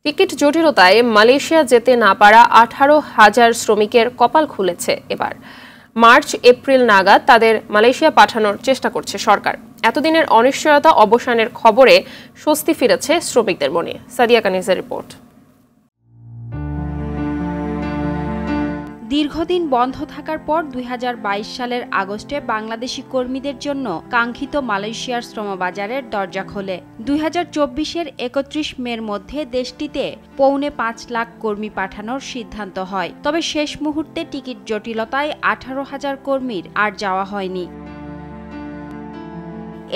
Ticket জটিলতায় Malaysia যেতে না পারা 18,000 শ্রমিকের কপাল খুলেছে এবার। মার্চ এপ্রিল নাগাদ তাদের মালয়েশিয়া পাঠানোর চেষ্টা করছে সরকার। এতদিনের অনিশ্চয়তা অবসানের খবরে স্বস্তি ফিরেছে শ্রমিকদের মনে। সাদিয়া কানিজের রিপোর্ট। দীর্ঘদিন বন্ধ থাকার পর 2022 সালের আগস্টে বাংলাদেশি কর্মীদের জন্য কাঙ্ক্ষিত মালয়েশিয়ার শ্রমবাজারের দরজা খোলে। 2024-এর 31 মের মধ্যে দেশটিতে 4.5 লাখ কর্মী পাঠানোর সিদ্ধান্ত হয়। তবে শেষ মুহূর্তে টিকিট জটিলতায় 18,000 কর্মীর আর যাওয়া হয়নি।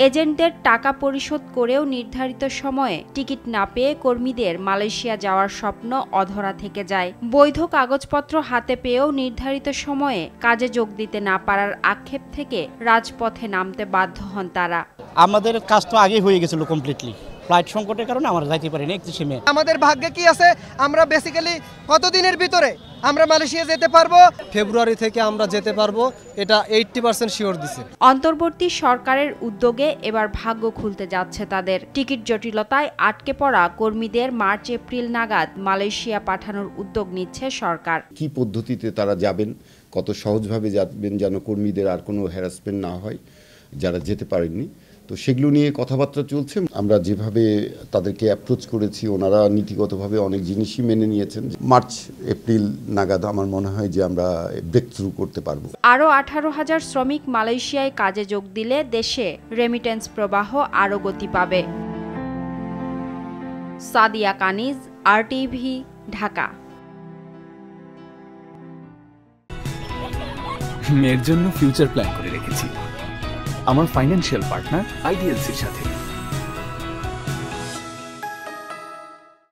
এজেন্টদের টাকা পরিশোধ করেও নির্ধারিত সময়ে টিকিট না পেয়ে কর্মীদের মালয়েশিয়া যাওয়ার স্বপ্ন অধরা থেকে যায়। বৈধ কাগজপত্র হাতে পেয়েও নির্ধারিত সময়ে কাজে যোগ দিতে না পারার আক্ষেপ থেকে রাজপথে নামতে বাধ্য হন তারা। আমাদের কাজ তো আগেই হয়ে গেছিল কমপ্লিটলি, ফ্লাইট সংকটের কারণে আমরা যাইতে পারিনি 31 মে। আমাদের ভাগ্যে কি আছে, আমরা বেসিক্যালি কতদিনের ভিতরে আমরা মালয়েশিয়া যেতে পারবো? ফেব্রুয়ারি থেকে আমরা যেতে পারবো, এটা 80% শিওর দিছে। অন্তর্বর্তী সরকারের উদ্যোগে এবার ভাগ্য খুলতে যাচ্ছে তাদের। টিকিট জটিলতায় আটকে পড়া কর্মীদের মার্চ এপ্রিল নাগাদ মালয়েশিয়া পাঠানোর উদ্যোগ নিচ্ছে সরকার। কি পদ্ধতিতে তারা যাবেন, কত সহজভাবে যাবেন যেন কর্মীদের আর কোনো হ্যারাসমেন্ট না হয় যারা যেতে পারেননি, তো সেগুলো নিয়ে কথাবার্তা চলছে। আমরা যেভাবে তাদেরকে অ্যাপ্রোচ করেছি ওনারা নীতিগতভাবে অনেক জিনিসই মেনে নিয়েছেন। মার্চ এপ্রিল নাগাদ আমার মনে হয় যে আমরা ব্রেক থ্রু করতে পারবো। আরও 18,000 শ্রমিক মালয়েশিয়ায় কাজে যোগ দিলে দেশে রেমিটেন্স প্রবাহ আরও গতি পাবে। সাদিয়া কানিজ, RTV, ঢাকা। মেয়ের জন্য ফিউচার প্ল্যান করে রেখেছি আমার ফাইন্যান্সিয়াল পার্টনার আইডিএলসির সাথে।